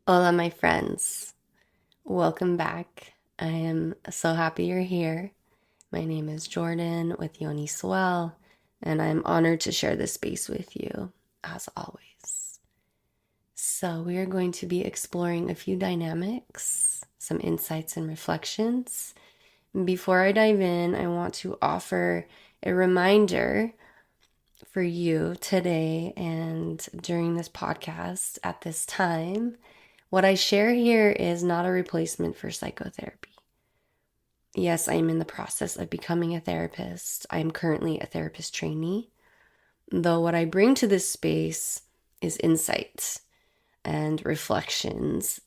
Hola, my friends. Welcome back. I am so happy you're here. My name is Jordan with Yoniswell, and I'm honored to share this space with you, as always. So, we are going to be exploring a few dynamics, some insights and reflections. Before I dive in, I want to offer a reminder for you today and during this podcast at this time. What I share here is not a replacement for psychotherapy. Yes, I am in the process of becoming a therapist. I am currently a therapist trainee, though what I bring to this space is insight and reflections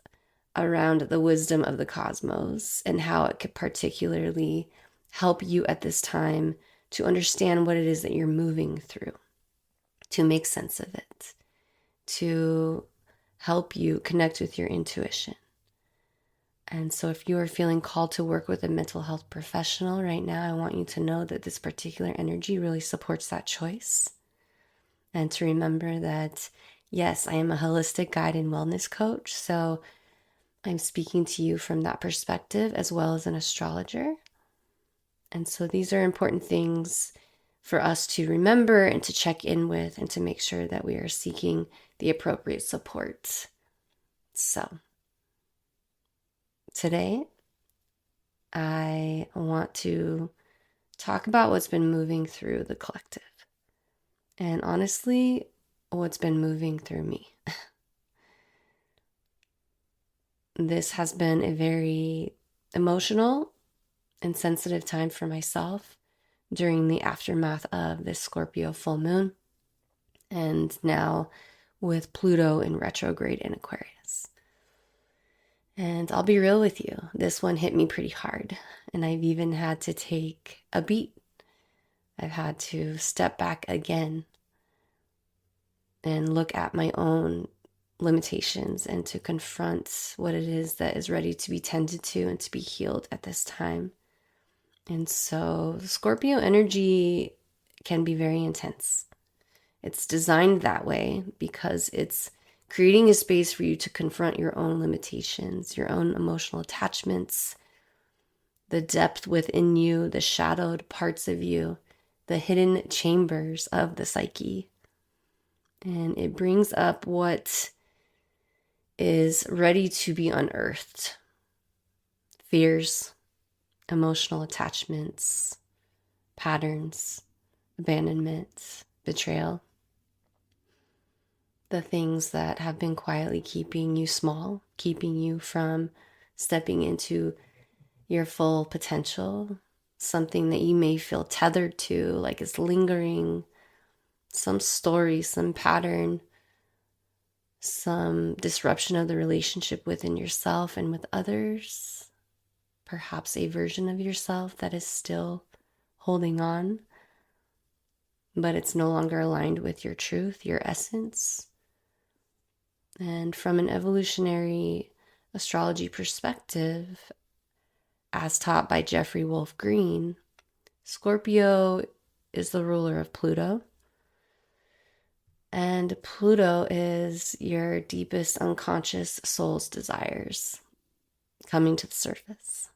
around the wisdom of the cosmos and how it could particularly help you at this time to understand what it is that you're moving through, to make sense of it, to help you connect with your intuition. And so if you are feeling called to work with a mental health professional right now, I want you to know that this particular energy really supports that choice. And to remember that, yes, I am a holistic guide and wellness coach. So I'm speaking to you from that perspective as well as an astrologer. And so these are important things for us to remember and to check in with and to make sure that we are seeking the appropriate support. So today, I want to talk about what's been moving through the collective. And honestly, what's been moving through me. This has been a very emotional and sensitive time for myself during the aftermath of this Scorpio full moon. And now with Pluto in retrograde in Aquarius. And I'll be real with you, this one hit me pretty hard. And I've even had to take a beat. I've had to step back again and look at my own limitations and to confront what it is that is ready to be tended to and to be healed at this time. And so Scorpio energy can be very intense. It's designed that way because it's creating a space for you to confront your own limitations, your own emotional attachments, the depth within you, the shadowed parts of you, the hidden chambers of the psyche. And it brings up what is ready to be unearthed. Fears, emotional attachments, patterns, abandonment, betrayal. The things that have been quietly keeping you small, keeping you from stepping into your full potential. Something that you may feel tethered to, like it's lingering. Some story, some pattern, some disruption of the relationship within yourself and with others, perhaps a version of yourself that is still holding on, but it's no longer aligned with your truth, your essence. And from an evolutionary astrology perspective, as taught by Jeffrey Wolf Green, Scorpio is the ruler of Pluto. And Pluto is your deepest unconscious soul's desires coming to the surface.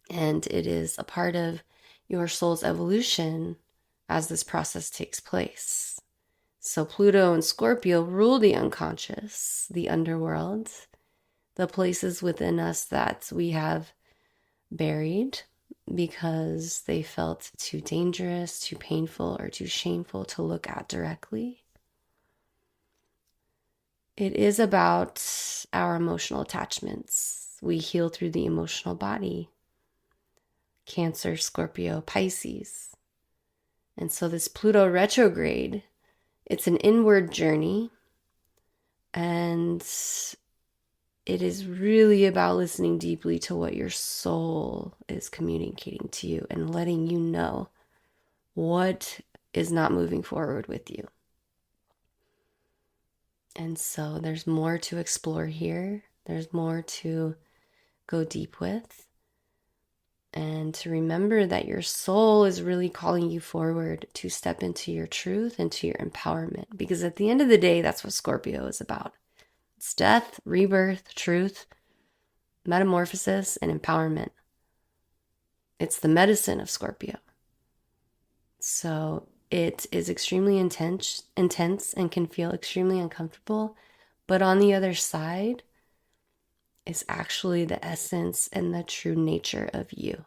And it is a part of your soul's evolution as this process takes place. So Pluto and Scorpio rule the unconscious, the underworld, the places within us that we have buried because they felt too dangerous, too painful, or too shameful to look at directly. It is about our emotional attachments. We heal through the emotional body. Cancer, Scorpio, Pisces. And so this Pluto retrograde, it's an inward journey. And it is really about listening deeply to what your soul is communicating to you and letting you know what is not moving forward with you. And so there's more to explore here. There's more to go deep with. And to remember that your soul is really calling you forward to step into your truth and to your empowerment. Because at the end of the day, that's what Scorpio is about. It's death, rebirth, truth, metamorphosis, and empowerment. It's the medicine of Scorpio. So it is extremely intense and can feel extremely uncomfortable. But on the other side is actually the essence and the true nature of you.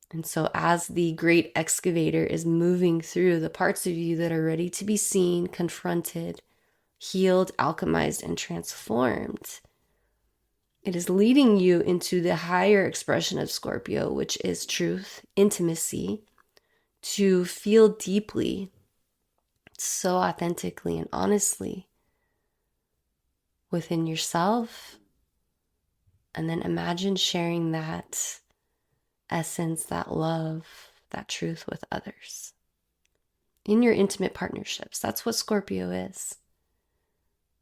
And so as the great excavator is moving through the parts of you that are ready to be seen, confronted, healed, alchemized, and transformed, it is leading you into the higher expression of Scorpio, which is truth, intimacy, to feel deeply, so authentically and honestly within yourself. And then imagine sharing that essence, that love, that truth with others in your intimate partnerships. That's what Scorpio is.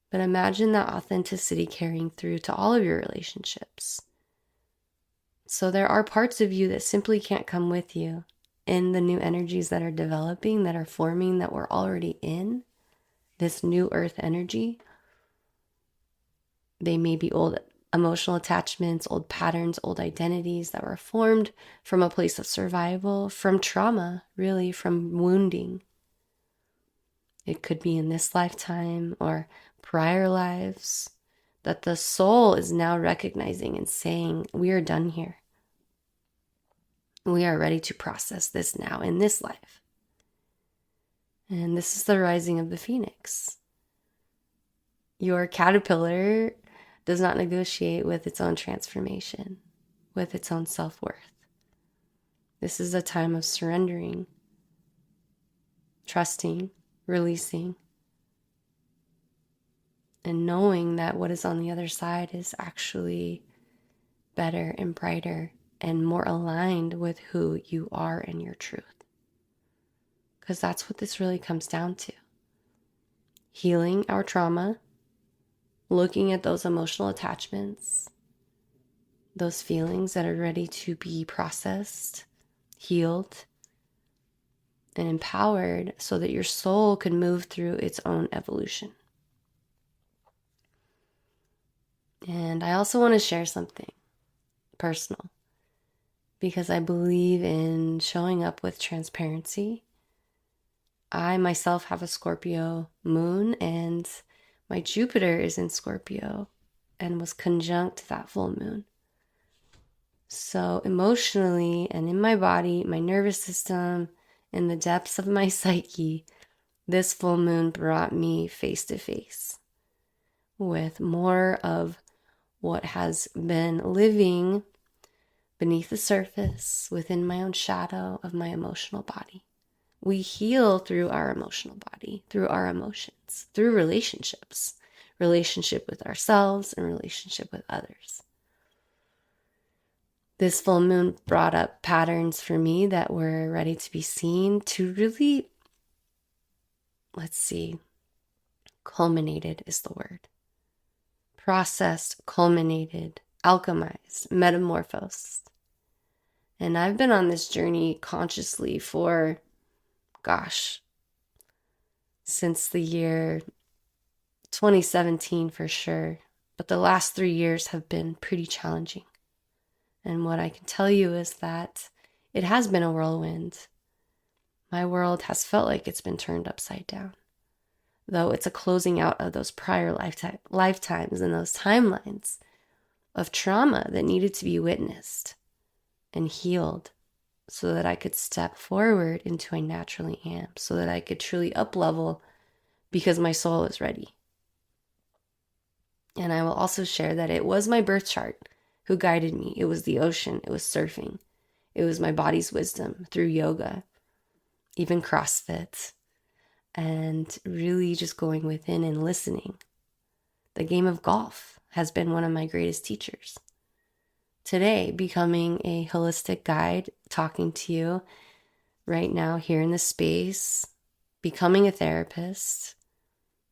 But imagine that authenticity carrying through to all of your relationships. So there are parts of you that simply can't come with you in the new energies that are developing, that are forming, that we're already in, this new earth energy. They may be old emotional attachments, old patterns, old identities that were formed from a place of survival, from trauma, really, from wounding. It could be in this lifetime or prior lives that the soul is now recognizing and saying, we are done here. We are ready to process this now in this life. And this is the rising of the phoenix. Your caterpillar does not negotiate with its own transformation, with its own self-worth. This is a time of surrendering, trusting, releasing, and knowing that what is on the other side is actually better and brighter and more aligned with who you are and your truth. Because that's what this really comes down to. Healing our trauma, looking at those emotional attachments, those feelings that are ready to be processed, healed, and empowered so that your soul can move through its own evolution. And I also want to share something personal, because I believe in showing up with transparency. I myself have a Scorpio moon, and my Jupiter is in Scorpio and was conjunct that full moon. So emotionally and in my body, my nervous system, in the depths of my psyche, this full moon brought me face to face with more of what has been living beneath the surface within my own shadow of my emotional body. We heal through our emotional body, through our emotions, through relationships, relationship with ourselves and relationship with others. This full moon brought up patterns for me that were ready to be seen, to really, culminated is the word. Processed, culminated, alchemized, metamorphosed. And I've been on this journey consciously for, since the year 2017 for sure. But the last 3 years have been pretty challenging. And what I can tell you is that it has been a whirlwind. My world has felt like it's been turned upside down, though it's a closing out of those prior lifetimes and those timelines of trauma that needed to be witnessed and healed so that I could step forward into who I naturally am, so that I could truly up-level because my soul is ready. And I will also share that it was my birth chart who guided me. It was the ocean. It was surfing. It was my body's wisdom through yoga, even CrossFit, and really just going within and listening. The game of golf has been one of my greatest teachers. Today, becoming a holistic guide, talking to you right now here in this space, becoming a therapist,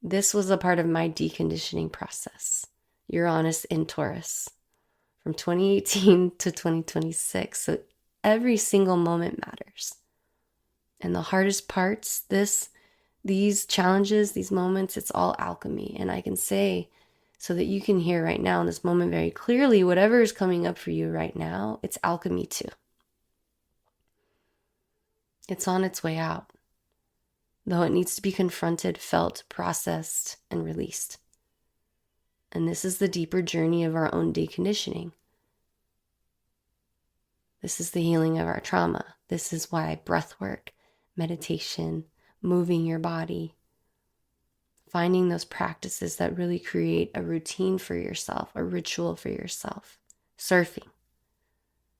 this was a part of my deconditioning process. Uranus in Taurus from 2018 to 2026. So every single moment matters. And the hardest parts, this These challenges, these moments, it's all alchemy. And I can say, so that you can hear right now in this moment very clearly, whatever is coming up for you right now, it's alchemy too. It's on its way out, though it needs to be confronted, felt, processed, and released. And this is the deeper journey of our own deconditioning. This is the healing of our trauma. This is why breath work, meditation, moving your body, finding those practices that really create a routine for yourself, a ritual for yourself. Surfing.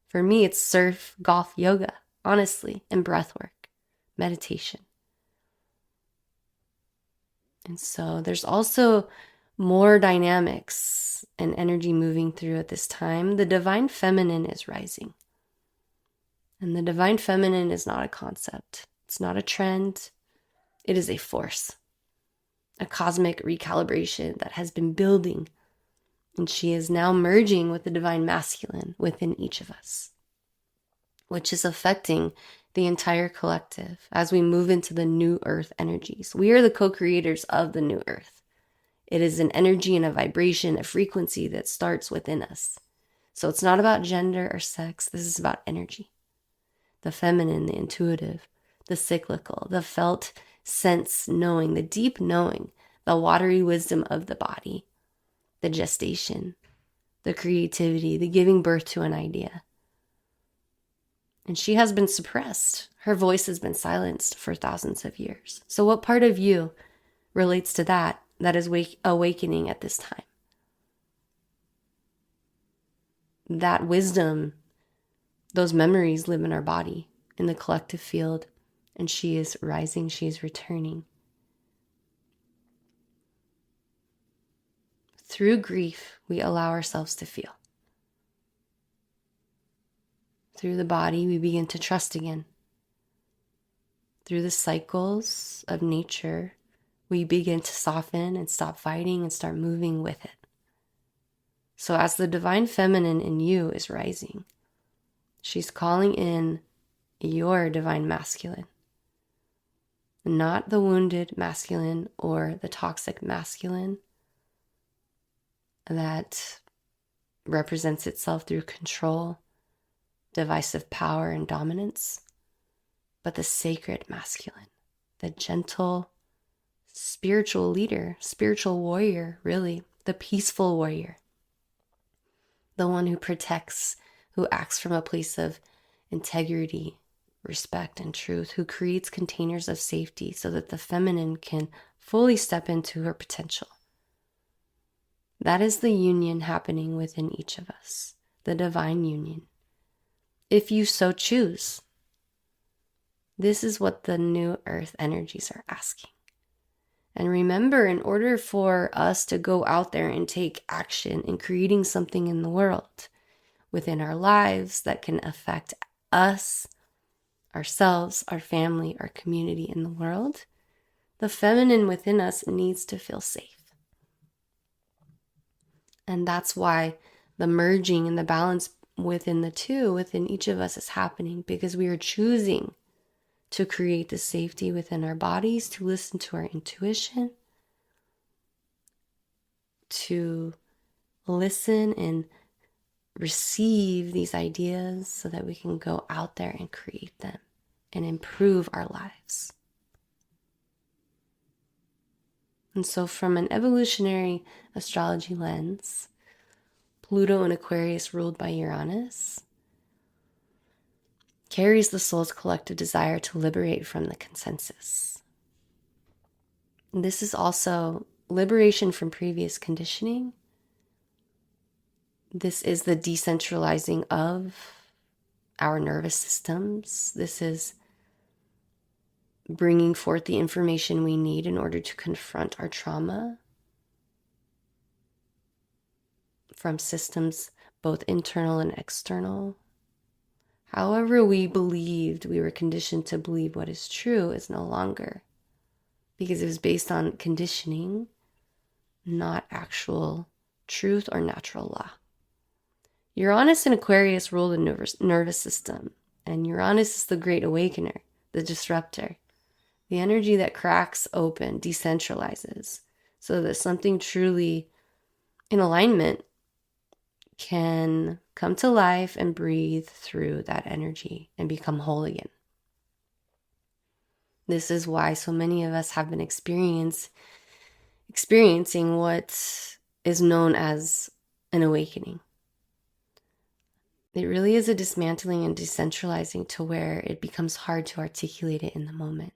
For me, it's surf, golf, yoga, honestly, and breath work, meditation. And so there's also more dynamics and energy moving through at this time. The divine feminine is rising. And the divine feminine is not a concept. It's not a trend. It is a force, a cosmic recalibration that has been building. And she is now merging with the divine masculine within each of us, which is affecting the entire collective as we move into the new earth energies. We are the co-creators of the new earth. It is an energy and a vibration, a frequency that starts within us. So it's not about gender or sex. This is about energy. The feminine, the intuitive, the cyclical, the felt sense knowing, the deep knowing, the watery wisdom of the body, the gestation, the creativity, the giving birth to an idea. And she has been suppressed. Her voice has been silenced for thousands of years. So what part of you relates to that is awakening at this time? That wisdom, those memories live in our body, in the collective field, and she is rising, she is returning. Through grief, we allow ourselves to feel. Through the body, we begin to trust again. Through the cycles of nature, we begin to soften and stop fighting and start moving with it. So as the divine feminine in you is rising, she's calling in your divine masculine. Not the wounded masculine or the toxic masculine that represents itself through control, divisive power, and dominance, but the sacred masculine, the gentle, spiritual leader, spiritual warrior, really, the peaceful warrior, the one who protects, who acts from a place of integrity, respect, and truth, who creates containers of safety so that the feminine can fully step into her potential. That is the union happening within each of us, the divine union. If you so choose, this is what the new earth energies are asking. And remember, in order for us to go out there and take action in creating something in the world, within our lives that can affect us, ourselves, our family, our community, in the world, the feminine within us needs to feel safe. And that's why the merging and the balance within the two, within each of us, is happening, because we are choosing to create the safety within our bodies, to listen to our intuition, to listen and receive these ideas so that we can go out there and create them and improve our lives. And so from an evolutionary astrology lens, Pluto in Aquarius, ruled by Uranus, carries the soul's collective desire to liberate from the consensus. This is also liberation from previous conditioning. This is the decentralizing of our nervous systems. This is bringing forth the information we need in order to confront our trauma from systems both internal and external. However we believed, we were conditioned to believe what is true is no longer, because it was based on conditioning, not actual truth or natural law. Uranus and Aquarius rule the nervous system, and Uranus is the great awakener, the disruptor, The energy that cracks open, decentralizes, so that something truly in alignment can come to life and breathe through that energy and become whole again. This is why so many of us have been experiencing what is known as an awakening. It really is a dismantling and decentralizing to where it becomes hard to articulate it in the moment.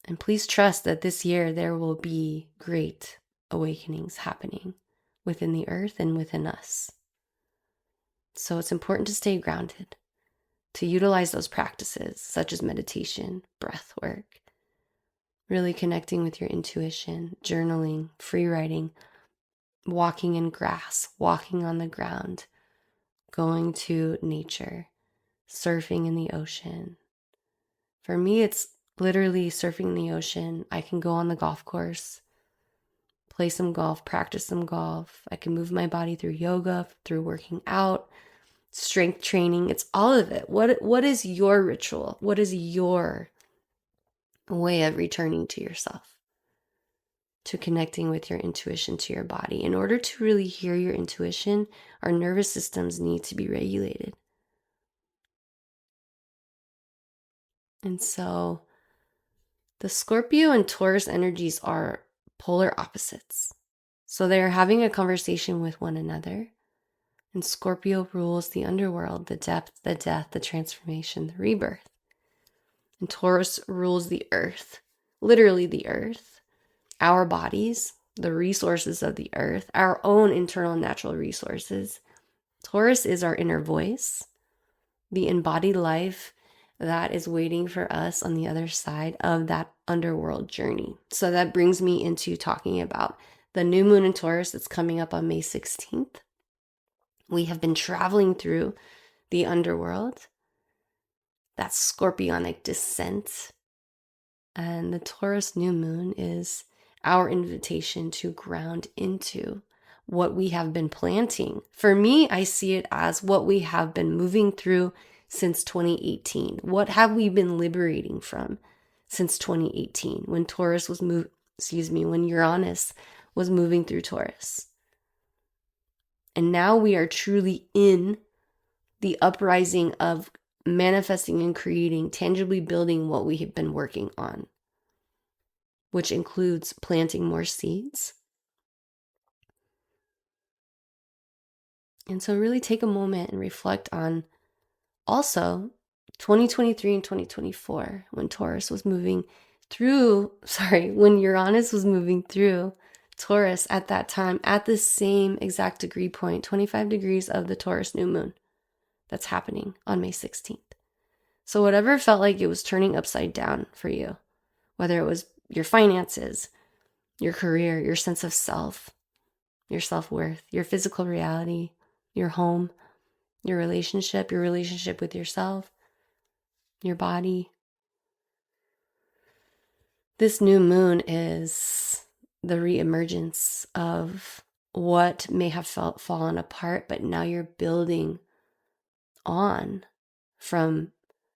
And please trust that this year there will be great awakenings happening within the earth and within us. So it's important to stay grounded, to utilize those practices such as meditation, breath work, really connecting with your intuition, journaling, free writing, walking in grass, walking on the ground, going to nature, surfing in the ocean. For me, it's literally surfing in the ocean. I can go on the golf course, play some golf, practice some golf. I can move my body through yoga, through working out, strength training. It's all of it. What is your ritual? What is your way of returning to yourself, to connecting with your intuition, to your body? In order to really hear your intuition, our nervous systems need to be regulated. And so the Scorpio and Taurus energies are polar opposites. So they are having a conversation with one another. And Scorpio rules the underworld, the depth, the death, the transformation, the rebirth. And Taurus rules the earth, literally the earth, our bodies, the resources of the earth, our own internal natural resources. Taurus is our inner voice, the embodied life that is waiting for us on the other side of that underworld journey. So that brings me into talking about the new moon in Taurus that's coming up on May 16th. We have been traveling through the underworld, that scorpionic descent. And the Taurus New Moon is our invitation to ground into what we have been planting. For me, I see it as what we have been moving through since 2018. What have we been liberating from since 2018 when when Uranus was moving through Taurus? And now we are truly in the uprising of manifesting and creating, tangibly building what we have been working on, which includes planting more seeds. And so really take a moment and reflect on also 2023 and 2024 when when Uranus was moving through Taurus at that time, at the same exact degree point, 25 degrees of the Taurus New Moon that's happening on May 16th. So whatever felt like it was turning upside down for you, whether it was your finances, your career, your sense of self, your self-worth, your physical reality, your home, your relationship with yourself, your body. This new moon is the reemergence of what may have fallen apart, but now you're building on from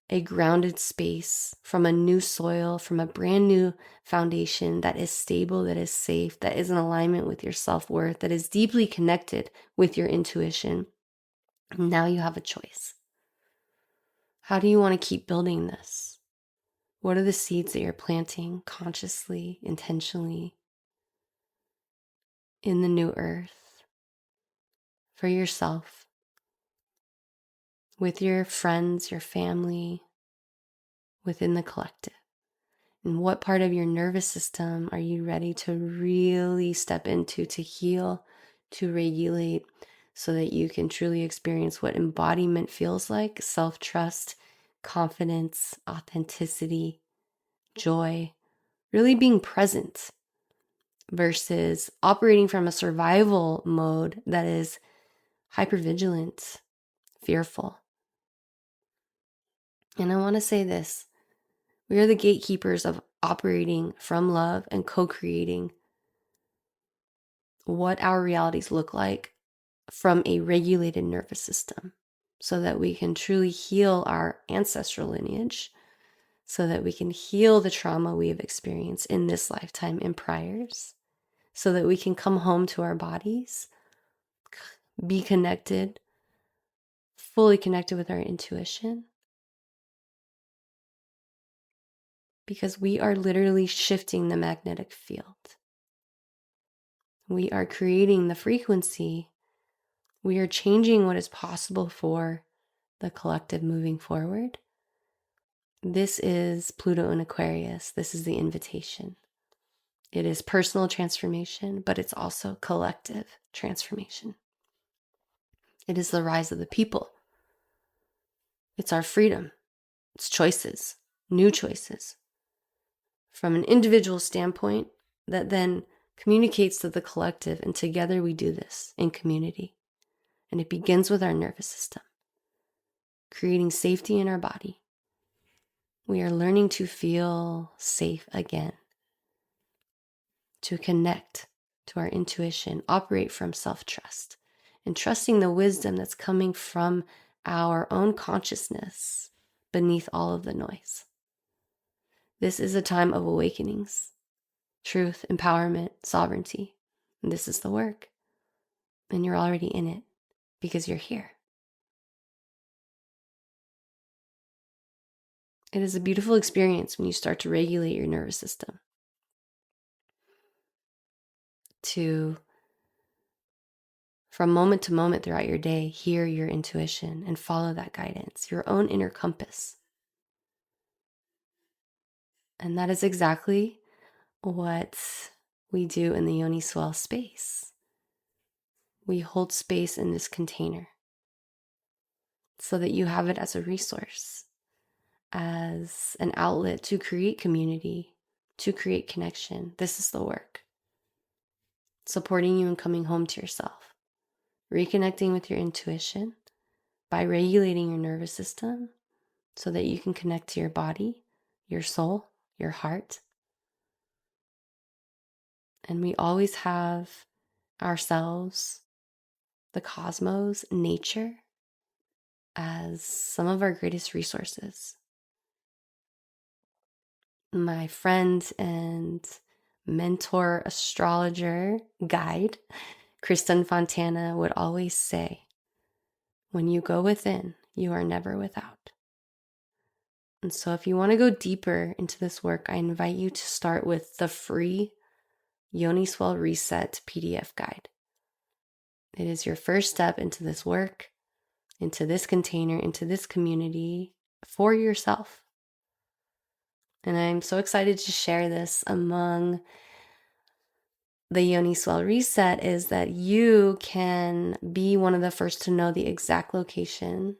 a grounded space, from a new soil, from a brand new foundation that is stable, that is safe, that is in alignment with your self-worth, that is deeply connected with your intuition. Now you have a choice. How do you want to keep building this? What are the seeds that you're planting consciously, intentionally in the new earth for yourself, with your friends, your family, within the collective? And what part of your nervous system are you ready to really step into, to heal, to regulate, so that you can truly experience what embodiment feels like: self-trust, confidence, authenticity, joy, really being present versus operating from a survival mode that is hypervigilant, fearful. And I want to say this: we are the gatekeepers of operating from love and co-creating what our realities look like from a regulated nervous system, so that we can truly heal our ancestral lineage, so that we can heal the trauma we have experienced in this lifetime and priors, so that we can come home to our bodies, be connected, fully connected with our intuition, because we are literally shifting the magnetic field. We are creating the frequency. We are changing what is possible for the collective moving forward. This is Pluto in Aquarius. This is the invitation. It is personal transformation, but it's also collective transformation. It is the rise of the people. It's our freedom. It's choices, new choices. From an individual standpoint that then communicates to the collective, and together we do this in community. And it begins with our nervous system, creating safety in our body. We are learning to feel safe again, to connect to our intuition, operate from self-trust, and trusting the wisdom that's coming from our own consciousness beneath all of the noise. This is a time of awakenings, truth, empowerment, sovereignty. And this is the work. And you're already in it because you're here. It is a beautiful experience when you start to regulate your nervous system, to, from moment to moment throughout your day, hear your intuition and follow that guidance, your own inner compass. And that is exactly what we do in the Yoniswell space. We hold space in this container so that you have it as a resource, as an outlet to create community, to create connection. This is the work. Supporting you in coming home to yourself, reconnecting with your intuition by regulating your nervous system so that you can connect to your body, your soul, your heart. And we always have ourselves, the cosmos, nature, as some of our greatest resources. My friend and mentor, astrologer, guide, Kristen Fontana would always say, when you go within, you are never without. And so if you want to go deeper into this work, I invite you to start with the free Yoniswell Reset PDF guide. It is your first step into this work, into this container, into this community for yourself. And I'm so excited to share this among the Yoniswell Reset is that you can be one of the first to know the exact location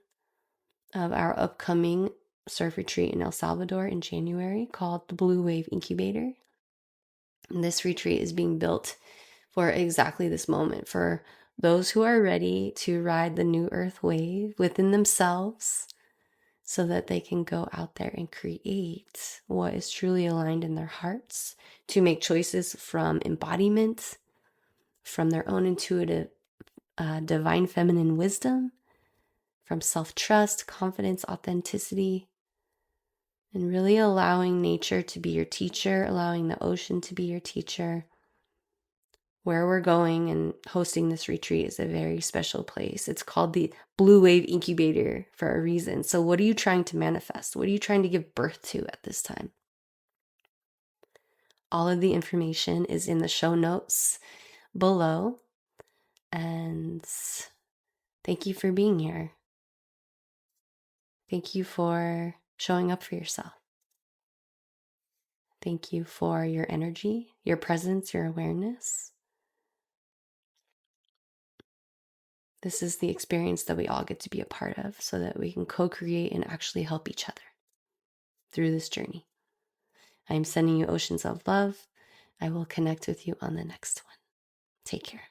of our upcoming surf retreat in El Salvador in January called the Blue Wave Incubator. And this retreat is being built for exactly this moment, for those who are ready to ride the new earth wave within themselves so that they can go out there and create what is truly aligned in their hearts, to make choices from embodiment, from their own intuitive, divine feminine wisdom, from self-trust, confidence, authenticity, and really allowing nature to be your teacher, allowing the ocean to be your teacher. Where we're going and hosting this retreat is a very special place. It's called the Blue Wave Incubator for a reason. So what are you trying to manifest? What are you trying to give birth to at this time? All of the information is in the show notes below. And thank you for being here. Thank you for showing up for yourself. Thank you for your energy, your presence, your awareness. This is the experience that we all get to be a part of so that we can co-create and actually help each other through this journey. I am sending you oceans of love. I will connect with you on the next one. Take care.